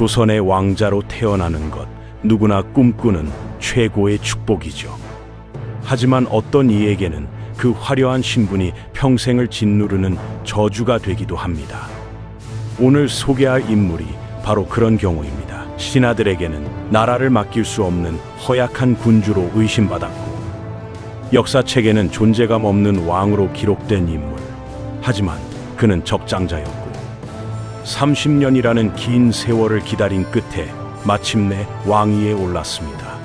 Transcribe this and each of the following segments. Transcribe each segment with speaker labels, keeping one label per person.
Speaker 1: 조선의 왕자로 태어나는 것, 누구나 꿈꾸는 최고의 축복이죠. 하지만 어떤 이에게는 그 화려한 신분이 평생을 짓누르는 저주가 되기도 합니다. 오늘 소개할 인물이 바로 그런 경우입니다. 신하들에게는 나라를 맡길 수 없는 허약한 군주로 의심받았고, 역사책에는 존재감 없는 왕으로 기록된 인물. 하지만 그는 적장자였고, 30년이라는 긴 세월을 기다린 끝에 마침내 왕위에 올랐습니다.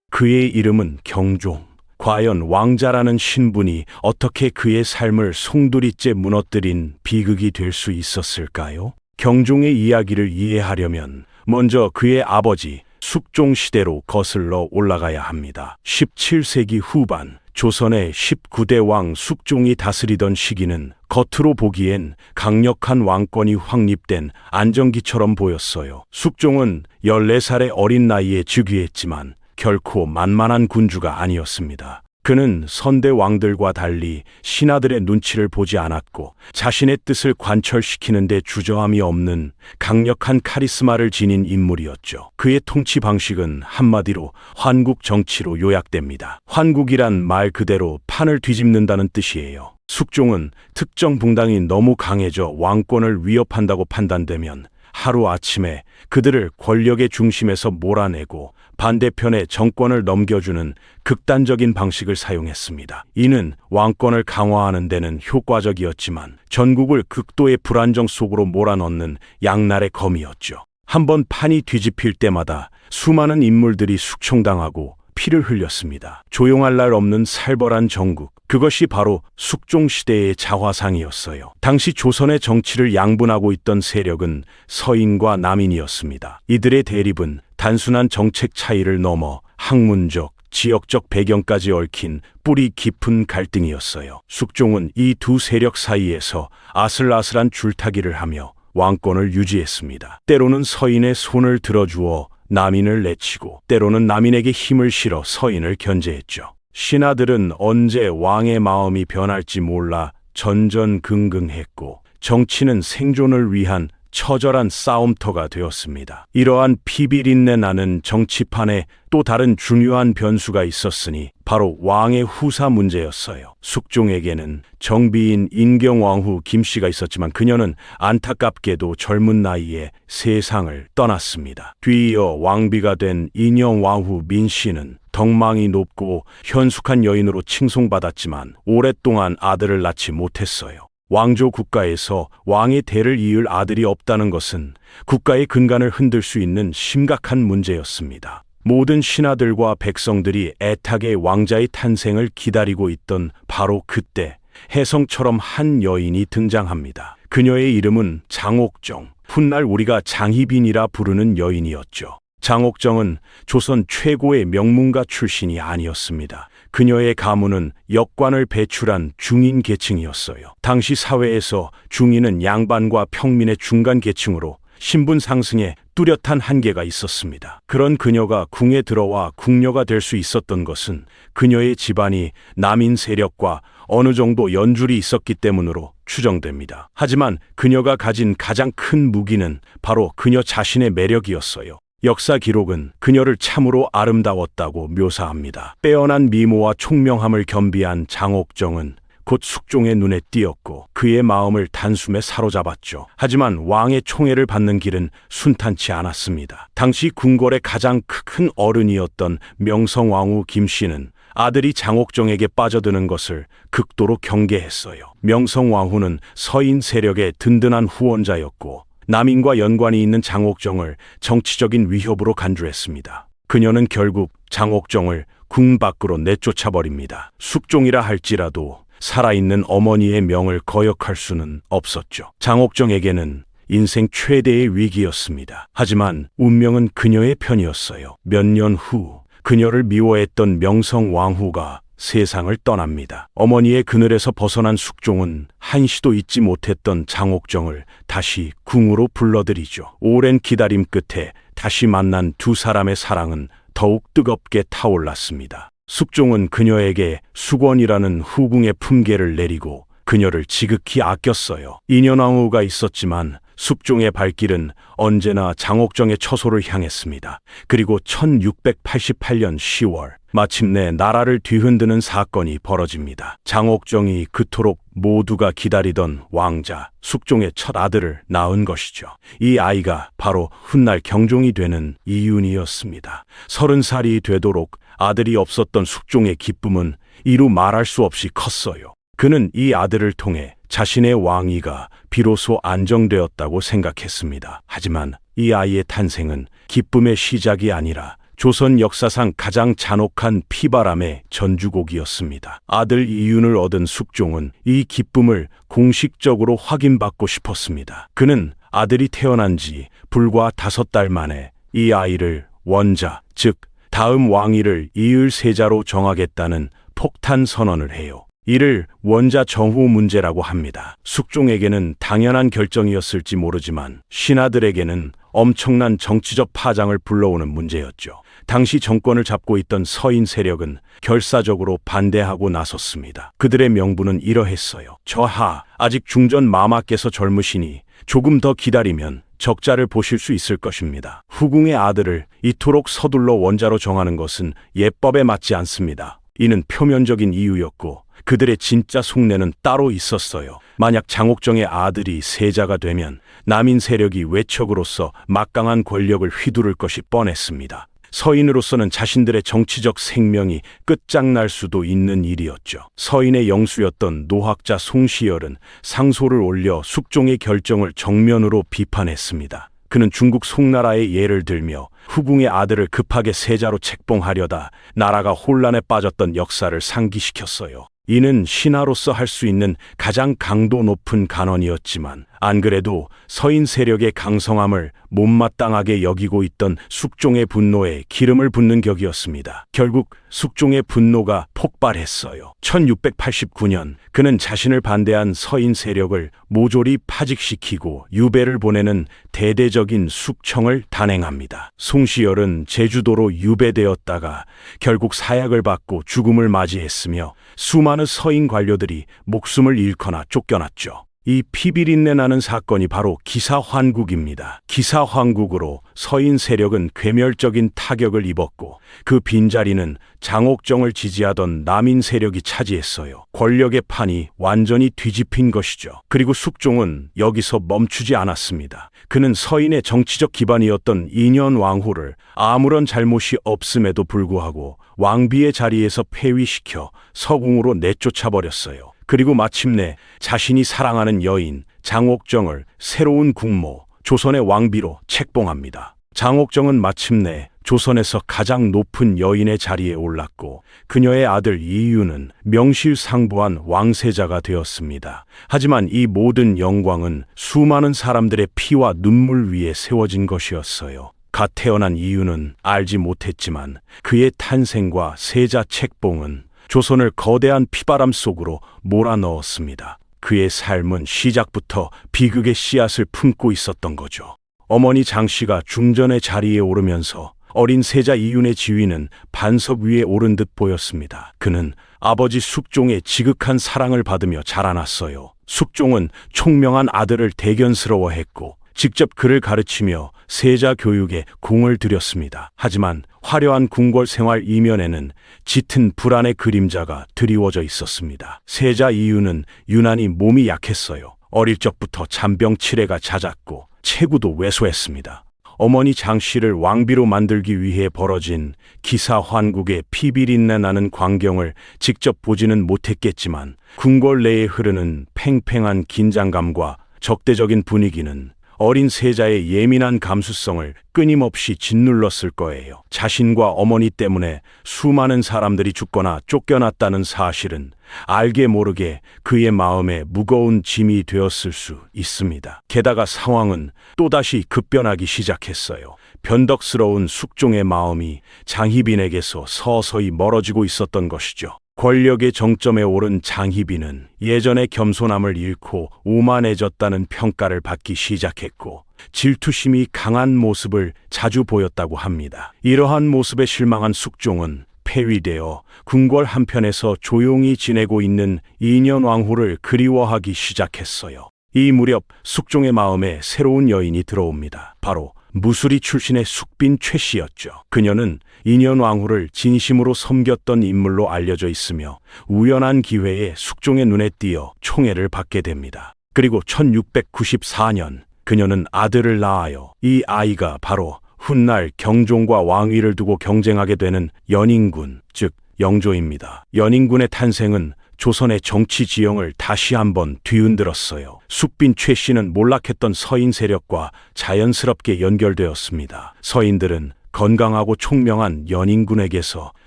Speaker 1: 그의 이름은 경종. 과연 왕자라는 신분이 어떻게 그의 삶을 송두리째 무너뜨린 비극이 될 수 있었을까요? 경종의 이야기를 이해하려면 먼저 그의 아버지 숙종 시대로 거슬러 올라가야 합니다. 17세기 후반 조선의 19대 왕 숙종이 다스리던 시기는 겉으로 보기엔 강력한 왕권이 확립된 안정기처럼 보였어요. 숙종은 14살의 어린 나이에 즉위했지만 결코 만만한 군주가 아니었습니다. 그는 선대 왕들과 달리 신하들의 눈치를 보지 않았고, 자신의 뜻을 관철시키는 데 주저함이 없는 강력한 카리스마를 지닌 인물이었죠. 그의 통치 방식은 한마디로 환국 정치로 요약됩니다. 환국이란 말 그대로 판을 뒤집는다는 뜻이에요. 숙종은 특정 붕당이 너무 강해져 왕권을 위협한다고 판단되면 하루아침에 그들을 권력의 중심에서 몰아내고 반대편에 정권을 넘겨주는 극단적인 방식을 사용했습니다. 이는 왕권을 강화하는 데는 효과적이었지만 전국을 극도의 불안정 속으로 몰아넣는 양날의 검이었죠. 한번 판이 뒤집힐 때마다 수많은 인물들이 숙청당하고 피를 흘렸습니다. 조용할 날 없는 살벌한 정국, 그것이 바로 숙종 시대의 자화상이었어요. 당시 조선의 정치를 양분하고 있던 세력은 서인과 남인이었습니다. 이들의 대립은 단순한 정책 차이를 넘어 학문적, 지역적 배경까지 얽힌 뿌리 깊은 갈등이었어요. 숙종은 이 두 세력 사이에서 아슬아슬한 줄타기를 하며 왕권을 유지했습니다. 때로는 서인의 손을 들어주어 남인을 내치고, 때로는 남인에게 힘을 실어 서인을 견제했죠. 신하들은 언제 왕의 마음이 변할지 몰라 전전긍긍했고, 정치는 생존을 위한 처절한 싸움터가 되었습니다. 이러한 피비린내 나는 정치판에 또 다른 중요한 변수가 있었으니 바로 왕의 후사 문제였어요. 숙종에게는 정비인 인경왕후 김씨가 있었지만 그녀는 안타깝게도 젊은 나이에 세상을 떠났습니다. 뒤이어 왕비가 된 인영왕후 민씨는 덕망이 높고 현숙한 여인으로 칭송받았지만 오랫동안 아들을 낳지 못했어요. 왕조 국가에서 왕의 대를 이을 아들이 없다는 것은 국가의 근간을 흔들 수 있는 심각한 문제였습니다. 모든 신하들과 백성들이 애타게 왕자의 탄생을 기다리고 있던 바로 그때 혜성처럼 한 여인이 등장합니다. 그녀의 이름은 장옥정, 훗날 우리가 장희빈이라 부르는 여인이었죠. 장옥정은 조선 최고의 명문가 출신이 아니었습니다. 그녀의 가문은 역관을 배출한 중인 계층이었어요. 당시 사회에서 중인은 양반과 평민의 중간 계층으로 신분 상승에 뚜렷한 한계가 있었습니다. 그런 그녀가 궁에 들어와 궁녀가 될 수 있었던 것은 그녀의 집안이 남인 세력과 어느 정도 연줄이 있었기 때문으로 추정됩니다. 하지만 그녀가 가진 가장 큰 무기는 바로 그녀 자신의 매력이었어요. 역사 기록은 그녀를 참으로 아름다웠다고 묘사합니다. 빼어난 미모와 총명함을 겸비한 장옥정은 곧 숙종의 눈에 띄었고 그의 마음을 단숨에 사로잡았죠. 하지만 왕의 총애를 받는 길은 순탄치 않았습니다. 당시 궁궐의 가장 큰 어른이었던 명성왕후 김씨는 아들이 장옥정에게 빠져드는 것을 극도로 경계했어요. 명성왕후는 서인 세력의 든든한 후원자였고 남인과 연관이 있는 장옥정을 정치적인 위협으로 간주했습니다. 그녀는 결국 장옥정을 궁 밖으로 내쫓아버립니다. 숙종이라 할지라도 살아있는 어머니의 명을 거역할 수는 없었죠. 장옥정에게는 인생 최대의 위기였습니다. 하지만 운명은 그녀의 편이었어요. 몇 년 후 그녀를 미워했던 명성왕후가 세상을 떠납니다. 어머니의 그늘에서 벗어난 숙종은 한시도 잊지 못했던 장옥정을 다시 궁으로 불러들이죠. 오랜 기다림 끝에 다시 만난 두 사람의 사랑은 더욱 뜨겁게 타올랐습니다. 숙종은 그녀에게 수권이라는 후궁의 품계를 내리고 그녀를 지극히 아꼈어요. 인현왕후가 있었지만 숙종의 발길은 언제나 장옥정의 처소를 향했습니다. 그리고 1688년 10월 마침내 나라를 뒤흔드는 사건이 벌어집니다. 장옥정이 그토록 모두가 기다리던 왕자 숙종의 첫 아들을 낳은 것이죠. 이 아이가 바로 훗날 경종이 되는 이윤이었습니다. 30살이 되도록 아들이 없었던 숙종의 기쁨은 이루 말할 수 없이 컸어요. 그는 이 아들을 통해 자신의 왕위가 비로소 안정되었다고 생각했습니다. 하지만 이 아이의 탄생은 기쁨의 시작이 아니라 조선 역사상 가장 잔혹한 피바람의 전주곡이었습니다. 아들 이윤을 얻은 숙종은 이 기쁨을 공식적으로 확인받고 싶었습니다. 그는 아들이 태어난 지 불과 5달 만에 이 아이를 원자, 즉 다음 왕위를 이을 세자로 정하겠다는 폭탄 선언을 해요. 이를 원자 정후 문제라고 합니다. 숙종에게는 당연한 결정이었을지 모르지만 신하들에게는 엄청난 정치적 파장을 불러오는 문제였죠. 당시 정권을 잡고 있던 서인 세력은 결사적으로 반대하고 나섰습니다. 그들의 명분은 이러했어요. 저하, 아직 중전 마마께서 젊으시니 조금 더 기다리면 적자를 보실 수 있을 것입니다. 후궁의 아들을 이토록 서둘러 원자로 정하는 것은 예법에 맞지 않습니다. 이는 표면적인 이유였고 그들의 진짜 속내는 따로 있었어요. 만약 장옥정의 아들이 세자가 되면 남인 세력이 외척으로서 막강한 권력을 휘두를 것이 뻔했습니다. 서인으로서는 자신들의 정치적 생명이 끝장날 수도 있는 일이었죠. 서인의 영수였던 노학자 송시열은 상소를 올려 숙종의 결정을 정면으로 비판했습니다. 그는 중국 송나라의 예를 들며 후궁의 아들을 급하게 세자로 책봉하려다 나라가 혼란에 빠졌던 역사를 상기시켰어요. 이는 신하로서 할 수 있는 가장 강도 높은 간언이었지만 안 그래도 서인 세력의 강성함을 못마땅하게 여기고 있던 숙종의 분노에 기름을 붓는 격이었습니다. 결국 숙종의 분노가 폭발했어요. 1689년 그는 자신을 반대한 서인 세력을 모조리 파직시키고 유배를 보내는 대대적인 숙청을 단행합니다. 송시열은 제주도로 유배되었다가 결국 사약을 받고 죽음을 맞이했으며 수많은 서인 관료들이 목숨을 잃거나 쫓겨났죠. 이 피비린내 나는 사건이 바로 기사환국입니다. 기사환국으로 서인 세력은 괴멸적인 타격을 입었고 그 빈자리는 장옥정을 지지하던 남인 세력이 차지했어요. 권력의 판이 완전히 뒤집힌 것이죠. 그리고 숙종은 여기서 멈추지 않았습니다. 그는 서인의 정치적 기반이었던 인현 왕후를 아무런 잘못이 없음에도 불구하고 왕비의 자리에서 폐위시켜 서궁으로 내쫓아버렸어요. 그리고 마침내 자신이 사랑하는 여인 장옥정을 새로운 국모 조선의 왕비로 책봉합니다. 장옥정은 마침내 조선에서 가장 높은 여인의 자리에 올랐고 그녀의 아들 이윤은 명실상부한 왕세자가 되었습니다. 하지만 이 모든 영광은 수많은 사람들의 피와 눈물 위에 세워진 것이었어요. 갓 태어난 이윤은 알지 못했지만 그의 탄생과 세자 책봉은 조선을 거대한 피바람 속으로 몰아넣었습니다. 그의 삶은 시작부터 비극의 씨앗을 품고 있었던 거죠. 어머니 장씨가 중전의 자리에 오르면서 어린 세자 이윤의 지위는 반석 위에 오른 듯 보였습니다. 그는 아버지 숙종의 지극한 사랑을 받으며 자라났어요. 숙종은 총명한 아들을 대견스러워했고 직접 그를 가르치며 세자 교육에 공을 들였습니다. 하지만 화려한 궁궐 생활 이면에는 짙은 불안의 그림자가 드리워져 있었습니다. 세자 이윤은 유난히 몸이 약했어요. 어릴 적부터 잔병 치레가 잦았고 체구도 왜소했습니다. 어머니 장씨를 왕비로 만들기 위해 벌어진 기사환국의 피비린내 나는 광경을 직접 보지는 못했겠지만 궁궐 내에 흐르는 팽팽한 긴장감과 적대적인 분위기는 어린 세자의 예민한 감수성을 끊임없이 짓눌렀을 거예요. 자신과 어머니 때문에 수많은 사람들이 죽거나 쫓겨났다는 사실은 알게 모르게 그의 마음에 무거운 짐이 되었을 수 있습니다. 게다가 상황은 또다시 급변하기 시작했어요. 변덕스러운 숙종의 마음이 장희빈에게서 서서히 멀어지고 있었던 것이죠. 권력의 정점에 오른 장희빈은 예전의 겸손함을 잃고 오만해졌다는 평가를 받기 시작했고 질투심이 강한 모습을 자주 보였다고 합니다. 이러한 모습에 실망한 숙종은 폐위되어 궁궐 한편에서 조용히 지내고 있는 인현 왕후를 그리워하기 시작했어요. 이 무렵 숙종의 마음에 새로운 여인이 들어옵니다. 바로 무수리 출신의 숙빈 최 씨였죠. 그녀는 인현왕후를 진심으로 섬겼던 인물로 알려져 있으며 우연한 기회에 숙종의 눈에 띄어 총애를 받게 됩니다. 그리고 1694년 그녀는 아들을 낳아요. 이 아이가 바로 훗날 경종과 왕위를 두고 경쟁하게 되는 연인군, 즉 영조입니다. 연인군의 탄생은 조선의 정치 지형을 다시 한번 뒤흔들었어요. 숙빈 최 씨는 몰락했던 서인 세력과 자연스럽게 연결되었습니다. 서인들은 건강하고 총명한 연인군에게서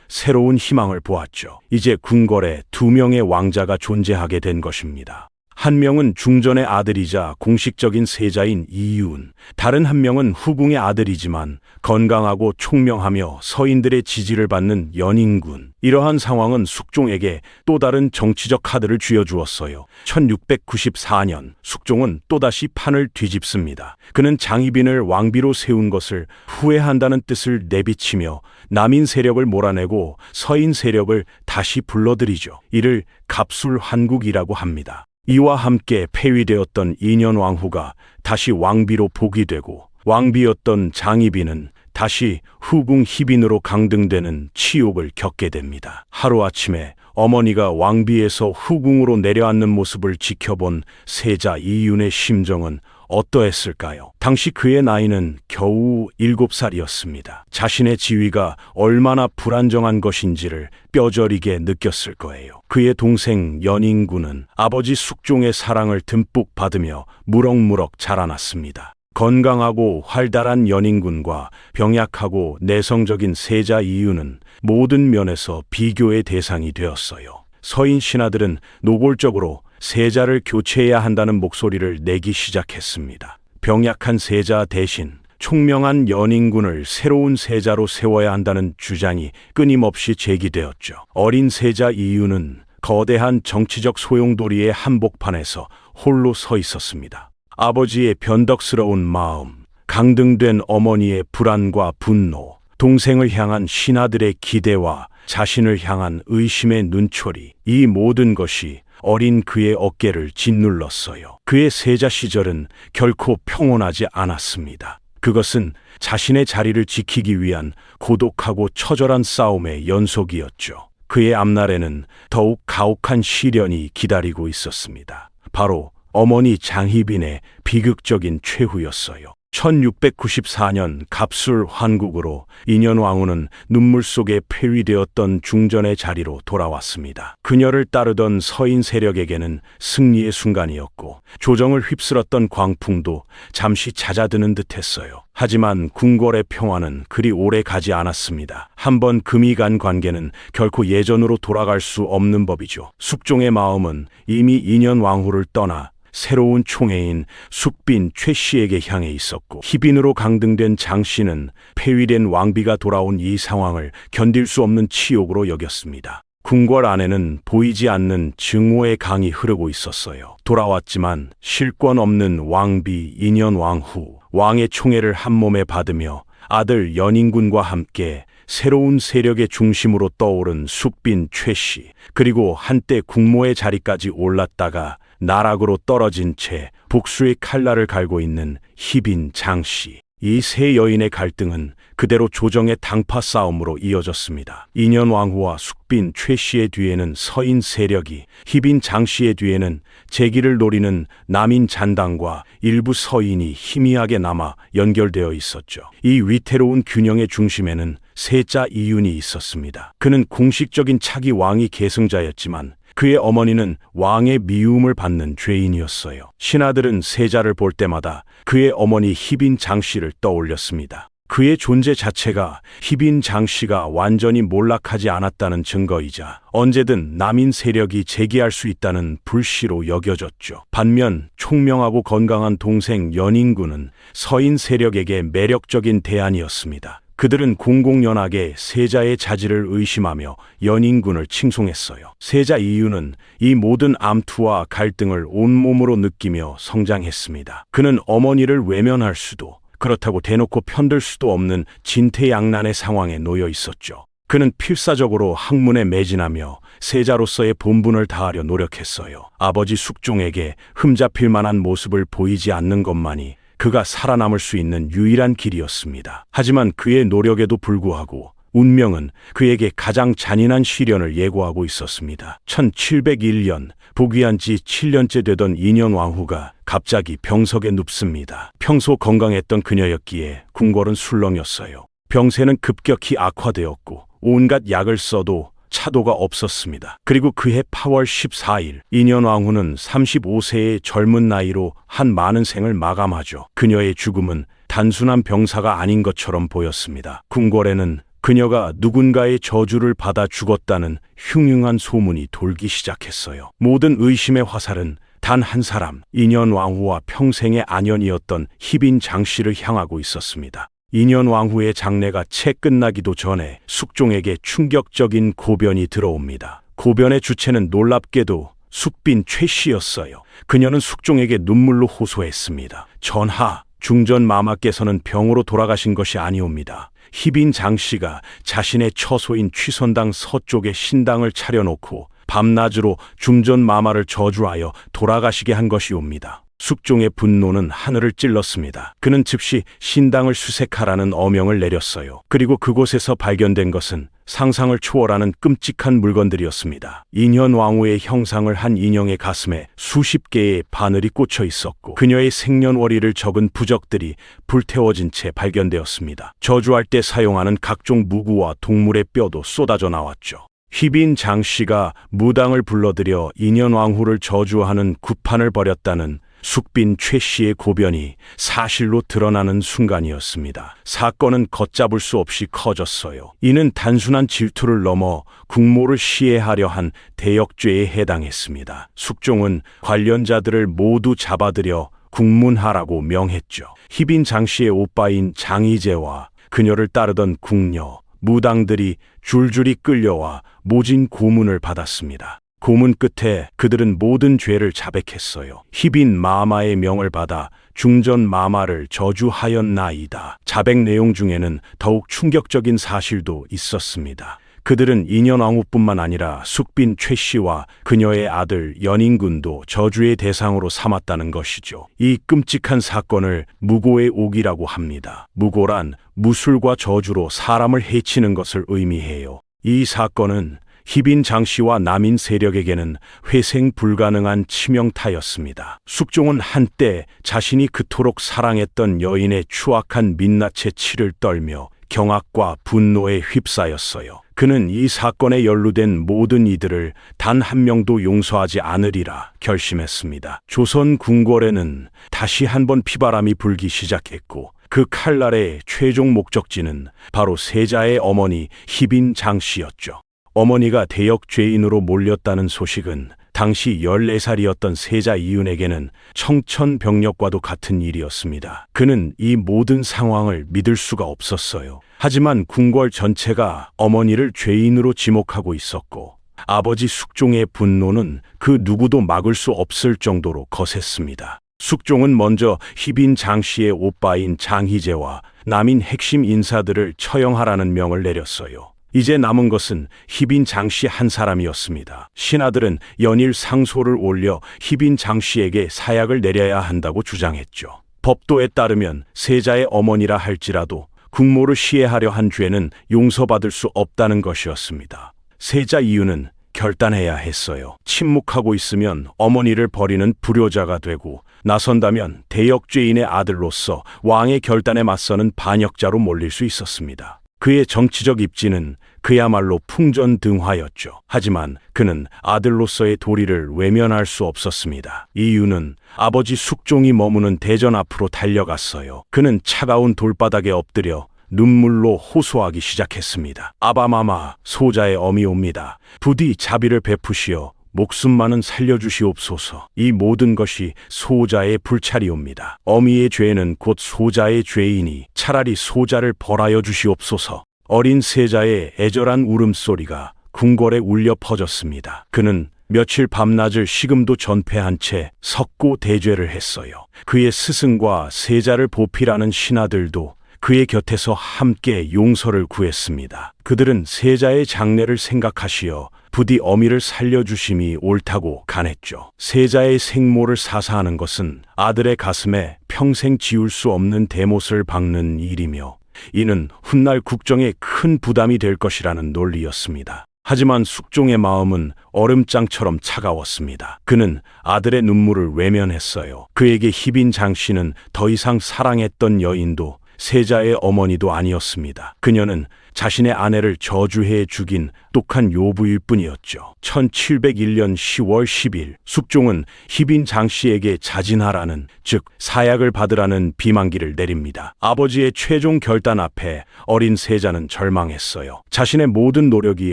Speaker 1: 새로운 희망을 보았죠. 이제 궁궐에 두 명의 왕자가 존재하게 된 것입니다. 한 명은 중전의 아들이자 공식적인 세자인 이윤, 다른 한 명은 후궁의 아들이지만 건강하고 총명하며 서인들의 지지를 받는 연인군. 이러한 상황은 숙종에게 또 다른 정치적 카드를 쥐어주었어요. 1694년 숙종은 또다시 판을 뒤집습니다. 그는 장희빈을 왕비로 세운 것을 후회한다는 뜻을 내비치며 남인 세력을 몰아내고 서인 세력을 다시 불러들이죠. 이를 갑술환국이라고 합니다. 이와 함께 폐위되었던 인현왕후가 다시 왕비로 복위되고 왕비였던 장희빈은 다시 후궁 희빈으로 강등되는 치욕을 겪게 됩니다. 하루아침에 어머니가 왕비에서 후궁으로 내려앉는 모습을 지켜본 세자 이윤의 심정은 어떠했을까요? 당시 그의 나이는 겨우 7살이었습니다. 자신의 지위가 얼마나 불안정한 것인지를 뼈저리게 느꼈을 거예요. 그의 동생 연인군은 아버지 숙종의 사랑을 듬뿍 받으며 무럭무럭 자라났습니다. 건강하고 활달한 연인군과 병약하고 내성적인 세자 이윤은 모든 면에서 비교의 대상이 되었어요. 서인 신하들은 노골적으로 세자를 교체해야 한다는 목소리를 내기 시작했습니다. 병약한 세자 대신 총명한 연인군을 새로운 세자로 세워야 한다는 주장이 끊임없이 제기되었죠. 어린 세자 이윤은 거대한 정치적 소용돌이의 한복판에서 홀로 서 있었습니다. 아버지의 변덕스러운 마음, 강등된 어머니의 불안과 분노, 동생을 향한 신하들의 기대와 자신을 향한 의심의 눈초리, 이 모든 것이 어린 그의 어깨를 짓눌렀어요. 그의 세자 시절은 결코 평온하지 않았습니다. 그것은 자신의 자리를 지키기 위한 고독하고 처절한 싸움의 연속이었죠. 그의 앞날에는 더욱 가혹한 시련이 기다리고 있었습니다. 바로 어머니 장희빈의 비극적인 최후였어요. 1694년 갑술환국으로 인현왕후는 눈물 속에 폐위되었던 중전의 자리로 돌아왔습니다. 그녀를 따르던 서인 세력에게는 승리의 순간이었고 조정을 휩쓸었던 광풍도 잠시 잦아드는 듯했어요. 하지만 궁궐의 평화는 그리 오래 가지 않았습니다. 한번 금이 간 관계는 결코 예전으로 돌아갈 수 없는 법이죠. 숙종의 마음은 이미 인현왕후를 떠나 새로운 총애인 숙빈 최 씨에게 향해 있었고 희빈으로 강등된 장 씨는 폐위된 왕비가 돌아온 이 상황을 견딜 수 없는 치욕으로 여겼습니다. 궁궐 안에는 보이지 않는 증오의 강이 흐르고 있었어요. 돌아왔지만 실권 없는 왕비 인현왕후, 왕의 총애를 한몸에 받으며 아들 연인군과 함께 새로운 세력의 중심으로 떠오른 숙빈 최 씨, 그리고 한때 국모의 자리까지 올랐다가 나락으로 떨어진 채 복수의 칼날을 갈고 있는 희빈 장 씨. 이 세 여인의 갈등은 그대로 조정의 당파 싸움으로 이어졌습니다. 인현왕후와 숙빈 최 씨의 뒤에는 서인 세력이, 희빈 장 씨의 뒤에는 재기를 노리는 남인 잔당과 일부 서인이 희미하게 남아 연결되어 있었죠. 이 위태로운 균형의 중심에는 세자 이윤이 있었습니다. 그는 공식적인 차기 왕위 계승자였지만 그의 어머니는 왕의 미움을 받는 죄인이었어요. 신하들은 세자를 볼 때마다 그의 어머니 희빈 장 씨를 떠올렸습니다. 그의 존재 자체가 희빈 장 씨가 완전히 몰락하지 않았다는 증거이자 언제든 남인 세력이 재기할 수 있다는 불씨로 여겨졌죠. 반면 총명하고 건강한 동생 연인군은 서인 세력에게 매력적인 대안이었습니다. 그들은 공공연하게 세자의 자질을 의심하며 연인군을 칭송했어요. 세자 이윤은 이 모든 암투와 갈등을 온몸으로 느끼며 성장했습니다. 그는 어머니를 외면할 수도, 그렇다고 대놓고 편들 수도 없는 진퇴양난의 상황에 놓여 있었죠. 그는 필사적으로 학문에 매진하며 세자로서의 본분을 다하려 노력했어요. 아버지 숙종에게 흠잡힐 만한 모습을 보이지 않는 것만이 그가 살아남을 수 있는 유일한 길이었습니다. 하지만 그의 노력에도 불구하고 운명은 그에게 가장 잔인한 시련을 예고하고 있었습니다. 1701년 복위한 지 7년째 되던 인현왕후가 갑자기 병석에 눕습니다. 평소 건강했던 그녀였기에 궁궐은 술렁였어요. 병세는 급격히 악화되었고 온갖 약을 써도 차도가 없었습니다. 그리고 그해 8월 14일 인현왕후는 35세의 젊은 나이로 한 많은 생을 마감하죠. 그녀의 죽음은 단순한 병사가 아닌 것처럼 보였습니다. 궁궐에는 그녀가 누군가의 저주를 받아 죽었다는 흉흉한 소문이 돌기 시작했어요. 모든 의심의 화살은 단 한 사람, 인현왕후와 평생의 안연이었던 희빈 장씨를 향하고 있었습니다. 인현왕후의 장례가 채 끝나기도 전에 숙종에게 충격적인 고변이 들어옵니다. 고변의 주체는 놀랍게도 숙빈 최씨였어요. 그녀는 숙종에게 눈물로 호소했습니다. 전하, 중전 마마께서는 병으로 돌아가신 것이 아니옵니다. 희빈 장씨가 자신의 처소인 취선당 서쪽에 신당을 차려놓고 밤낮으로 중전 마마를 저주하여 돌아가시게 한 것이옵니다. 숙종의 분노는 하늘을 찔렀습니다. 그는 즉시 신당을 수색하라는 어명을 내렸어요. 그리고 그곳에서 발견된 것은 상상을 초월하는 끔찍한 물건들이었습니다. 인현왕후의 형상을 한 인형의 가슴에 수십 개의 바늘이 꽂혀 있었고 그녀의 생년월일을 적은 부적들이 불태워진 채 발견되었습니다. 저주할 때 사용하는 각종 무구와 동물의 뼈도 쏟아져 나왔죠. 희빈 장씨가 무당을 불러들여 인현왕후를 저주하는 구판을 벌였다는 숙빈 최씨의 고변이 사실로 드러나는 순간이었습니다. 사건은 걷잡을 수 없이 커졌어요. 이는 단순한 질투를 넘어 국모를 시해하려 한 대역죄에 해당했습니다. 숙종은 관련자들을 모두 잡아들여 국문하라고 명했죠. 희빈 장씨의 오빠인 장희재와 그녀를 따르던 궁녀, 무당들이 줄줄이 끌려와 모진 고문을 받았습니다. 고문 끝에 그들은 모든 죄를 자백했어요. 희빈 마마의 명을 받아 중전 마마를 저주하였나이다. 자백 내용 중에는 더욱 충격적인 사실도 있었습니다. 그들은 인현왕후뿐만 아니라 숙빈 최씨와 그녀의 아들 연인군도 저주의 대상으로 삼았다는 것이죠. 이 끔찍한 사건을 무고의 옥이라고 합니다. 무고란 무술과 저주로 사람을 해치는 것을 의미해요. 이 사건은 희빈 장씨와 남인 세력에게는 회생 불가능한 치명타였습니다. 숙종은 한때 자신이 그토록 사랑했던 여인의 추악한 민낯의 치를 떨며 경악과 분노에 휩싸였어요. 그는 이 사건에 연루된 모든 이들을 단 한 명도 용서하지 않으리라 결심했습니다. 조선 궁궐에는 다시 한번 피바람이 불기 시작했고 그 칼날의 최종 목적지는 바로 세자의 어머니 희빈 장씨였죠. 어머니가 대역죄인으로 몰렸다는 소식은 당시 14살이었던 세자 이윤에게는 청천벽력과도 같은 일이었습니다. 그는 이 모든 상황을 믿을 수가 없었어요. 하지만 궁궐 전체가 어머니를 죄인으로 지목하고 있었고 아버지 숙종의 분노는 그 누구도 막을 수 없을 정도로 거셌습니다. 숙종은 먼저 희빈 장씨의 오빠인 장희재와 남인 핵심 인사들을 처형하라는 명을 내렸어요. 이제 남은 것은 희빈 장씨 한 사람이었습니다. 신하들은 연일 상소를 올려 희빈 장씨에게 사약을 내려야 한다고 주장했죠. 법도에 따르면 세자의 어머니라 할지라도 국모를 시해하려 한 죄는 용서받을 수 없다는 것이었습니다. 세자 이유는 결단해야 했어요. 침묵하고 있으면 어머니를 버리는 불효자가 되고 나선다면 대역죄인의 아들로서 왕의 결단에 맞서는 반역자로 몰릴 수 있었습니다. 그의 정치적 입지는 그야말로 풍전등화였죠. 하지만 그는 아들로서의 도리를 외면할 수 없었습니다. 이유는 아버지 숙종이 머무는 대전 앞으로 달려갔어요. 그는 차가운 돌바닥에 엎드려 눈물로 호소하기 시작했습니다. 아바마마, 소자의 어미옵니다. 부디 자비를 베푸시어 목숨만은 살려주시옵소서. 이 모든 것이 소자의 불찰이옵니다. 어미의 죄는 곧 소자의 죄이니 차라리 소자를 벌하여 주시옵소서. 어린 세자의 애절한 울음소리가 궁궐에 울려 퍼졌습니다. 그는 며칠 밤낮을 식음도 전폐한 채 석고 대죄를 했어요. 그의 스승과 세자를 보필하는 신하들도 그의 곁에서 함께 용서를 구했습니다. 그들은 세자의 장례를 생각하시어 부디 어미를 살려주심이 옳다고 간했죠. 세자의 생모를 사사하는 것은 아들의 가슴에 평생 지울 수 없는 대못을 박는 일이며 이는 훗날 국정에 큰 부담이 될 것이라는 논리였습니다. 하지만 숙종의 마음은 얼음장처럼 차가웠습니다. 그는 아들의 눈물을 외면했어요. 그에게 희빈 장씨는 더 이상 사랑했던 여인도 세자의 어머니도 아니었습니다. 그녀는 자신의 아내를 저주해 죽인 똑똑한 요부일 뿐이었죠. 1701년 10월 10일 숙종은 희빈 장씨에게 자진하라는, 즉 사약을 받으라는 비만기를 내립니다. 아버지의 최종 결단 앞에 어린 세자는 절망했어요. 자신의 모든 노력이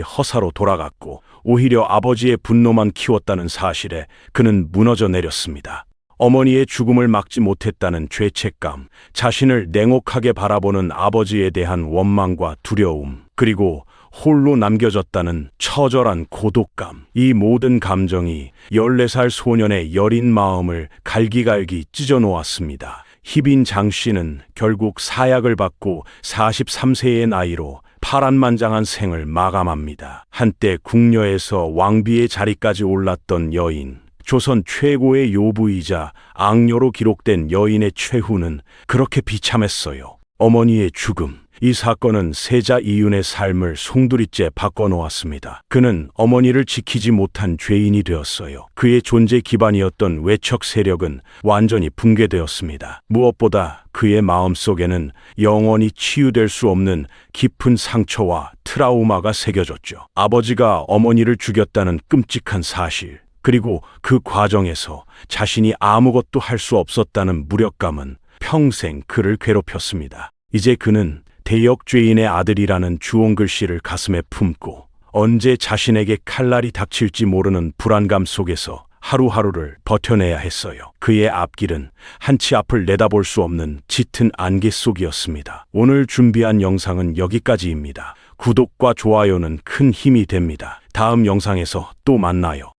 Speaker 1: 허사로 돌아갔고 오히려 아버지의 분노만 키웠다는 사실에 그는 무너져 내렸습니다. 어머니의 죽음을 막지 못했다는 죄책감, 자신을 냉혹하게 바라보는 아버지에 대한 원망과 두려움, 그리고 홀로 남겨졌다는 처절한 고독감, 이 모든 감정이 14살 소년의 여린 마음을 갈기갈기 찢어 놓았습니다. 희빈 장씨는 결국 사약을 받고 43세의 나이로 파란만장한 생을 마감합니다. 한때 궁녀에서 왕비의 자리까지 올랐던 여인, 조선 최고의 요부이자 앙녀로 기록된 여인의 최후는 그렇게 비참했어요. 어머니의 죽음, 이 사건은 세자 이윤의 삶을 송두리째 바꿔놓았습니다. 그는 어머니를 지키지 못한 죄인이 되었어요. 그의 존재 기반이었던 외척 세력은 완전히 붕괴되었습니다. 무엇보다 그의 마음속에는 영원히 치유될 수 없는 깊은 상처와 트라우마가 새겨졌죠. 아버지가 어머니를 죽였다는 끔찍한 사실, 그리고 그 과정에서 자신이 아무것도 할 수 없었다는 무력감은 평생 그를 괴롭혔습니다. 이제 그는 대역죄인의 아들이라는 주홍글씨를 가슴에 품고 언제 자신에게 칼날이 닥칠지 모르는 불안감 속에서 하루하루를 버텨내야 했어요. 그의 앞길은 한치 앞을 내다볼 수 없는 짙은 안개 속이었습니다. 오늘 준비한 영상은 여기까지입니다. 구독과 좋아요는 큰 힘이 됩니다. 다음 영상에서 또 만나요.